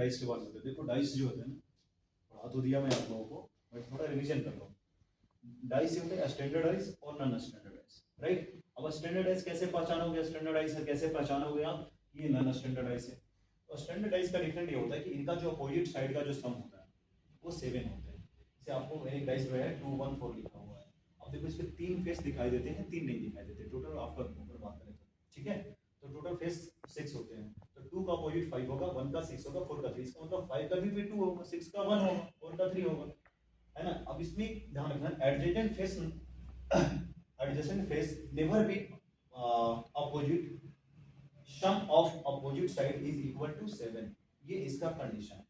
Dice के बारे में देखो, डाइस जो होते हैं ना, पढ़ा तो दिया मैं आप लोगों को, बट थोड़ा रिवीजन कर लो। डाइस होते हैं स्टैंडर्डाइज और नॉन स्टैंडर्डाइज, राइट। अब स्टैंडर्डाइज कैसे पहचानोगे, स्टैंडर्डाइज है कैसे पहचानोगे आप, ये नॉन स्टैंडर्डाइज है। तो स्टैंडर्डाइज का डिफरेंट ये होता है कि इनका जो अपोजिट साइड का जो सम होता है वो 7 होते हैं। जैसे आपको एक डाइस जो है 2 1 4 लिखा हुआ है, अब देखो इसके 3 फेस दिखाई देते हैं, 3 नहीं दिखाई देते, टोटल आपका ऊपर बात करें तो, ठीक है। तो टोटल फेस 6 होते हैं, तो 2 का अपोजिट 5 होगा, 1 का 6 होगा, 4 का 3, इसका मतलब 5 का भी 2 होगा, 6 का 1 होगा, 4 का 3 होगा, है ना। अब इसमें ध्यान रखना adjacent face never be opposite, sum of opposite side is equal to 7, ये इसका कंडीशन है,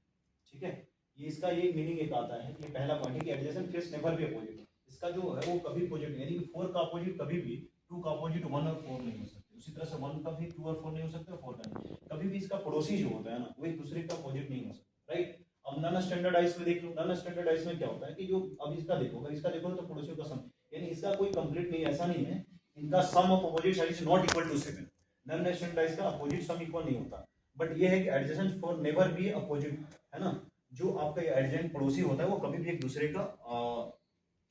ठीक है। ये इसका ये मीनिंग एक आता है, ये पहला पॉइंट है कि adjacent face never be opposite, इसका जो है वो कभी अपोजिट, यानी 4 का अपोजिट कभी भी 2 का अपोजिट 1 और 4 नहीं हो सकते, उसी तरह से 1 का भी 2 और 4 नहीं हो सकते, 4 का नहीं, कभी भी इसका पड़ोसी जो होता है ना वो एक दूसरे का अपोजिट नहीं हो सकता, राइट। अब नॉन स्टैंडर्डाइज में देख लो, नॉन स्टैंडर्डाइज में क्या होता है कि जो अब इसका देखो, अगर इसका देखो तो पड़ोसियों का सम, यानी इसका कोई कंप्लीट नहीं, ऐसा नहीं है इनका sum of opposite side is not equal to 7, non standardize का अपोजिट सम इक्वल नहीं होता, बट ये है कि adjacent four never be opposite, है ना। जो आपका एडजेसेंट पड़ोसी होता है वो कभी भी एक दूसरे का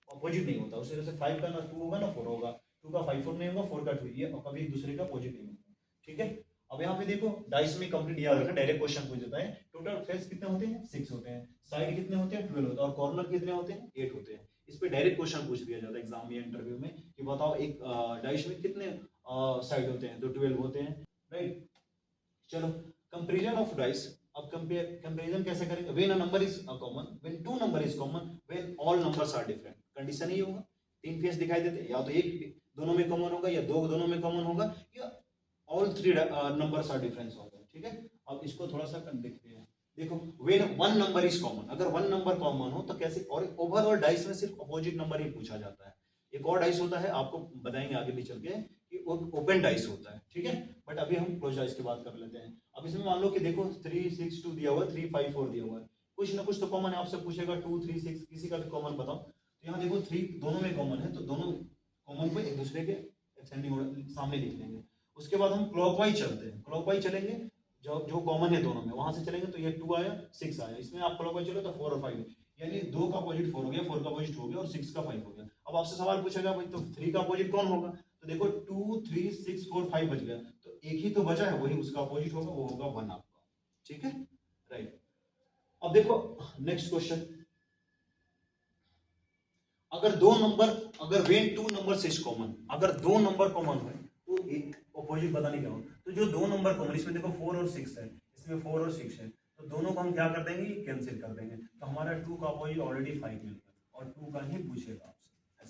अपोजिट नहीं होता, उसी तरह से 5 का ना 2 होगा ना 4 होगा, 2 का 5 4 नहीं होगा, 4 का 2, ये कभी एक दूसरे का अपोजिट नहीं होगा, ठीक है। अब यहाँ पे देखो डाइस में कंप्लीट याद रखना, डायरेक्ट क्वेश्चन पूछ देता है, टोटल फेस कितने होते हैं 6 होते हैं, साइड कितने होते हैं 12 होते हैं, और कॉर्नर कितने होते हैं 8 होते हैं। इस पे डायरेक्ट क्वेश्चन पूछ दिया जाता है एग्जाम में, इंटरव्यू में, कि बताओ एक डाइस में कितने साइड होते हैं, तो 12 होते हैं, राइट। चलो कंपैरिजन ऑफ डाइस, अब कंपैरिजन कैसे करेंगे, when a number is common, when two number is common, when all numbers are different, condition ही होगा, 3 फेस दिखाई देते हैं, या तो एक दोनों में कॉमन होगा, या दो दोनों में कॉमन होगा, या ऑल 3 नंबर्स आर डिफरेंस होगा, ठीक है। अब इसको थोड़ा सा देखते हैं, देखो when one number is common, अगर वन नंबर कॉमन हो तो कैसे, और ओवरऑल डाइस में सिर्फ अपोजिट नंबर ही पूछा जाता है। एक और डाइस होता है, आपको बताएंगे आगे भी चल के, कि ओपन डाइस होता है, ठीक है, बट अभी हम क्लोज डाइस की बात कर लेते हैं। अब इसमें मान लो कि देखो 3 6 2 दिया हुआ है, 3 5 4 दिया हुआ है, कुछ ना कुछ तो कॉमन है, आपसे पूछेगा 2 3 6 किसी का भी कॉमन बताओ, तो यहाँ देखो 3 दोनों में कॉमन है, तो दोनों कॉमन को एक दूसरे के एक्सटेंडिंग सामने लिख लेंगे। उसके बाद हम क्लॉकवाइज चलते हैं, क्लॉकवाइज चलेंगे, जो जो कॉमन है दोनों में वहां से चलेंगे, तो ये 2 आया 6 आया, इसमें आप क्लॉकवाइज चलो तो 4 और 5, यानी 2 का अपोजिट 4 हो गया, 4 का अपोजिट 2 हो गया, और 6 का 5 हो गया। अब आपसे सवाल पूछेगा भाई तो 3 का अपोजिट कौन होगा, तो देखो 2 3 6 4 5 बच गया, तो एक ही तो बचा है, वही उसका अपोजिट होगा, वो होगा 1 आपका, ठीक है, राइट। अब देखो नेक्स्ट क्वेश्चन, अगर दो नंबर, अगर when two number is common, अगर दो नंबर कॉमन है तो एक अपोजिट बताने क्या हो, तो जो दो नंबर कॉमन, इसमें देखो 4 और 6 है, इसमें 4 और 6 है, तो दोनों को हम क्या कर देंगे, कैंसिल कर देंगे, तो हमारा 2 का अपोजिट ऑलरेडी 5 मिल गया, और 2 का ही पूछेगा आपसे,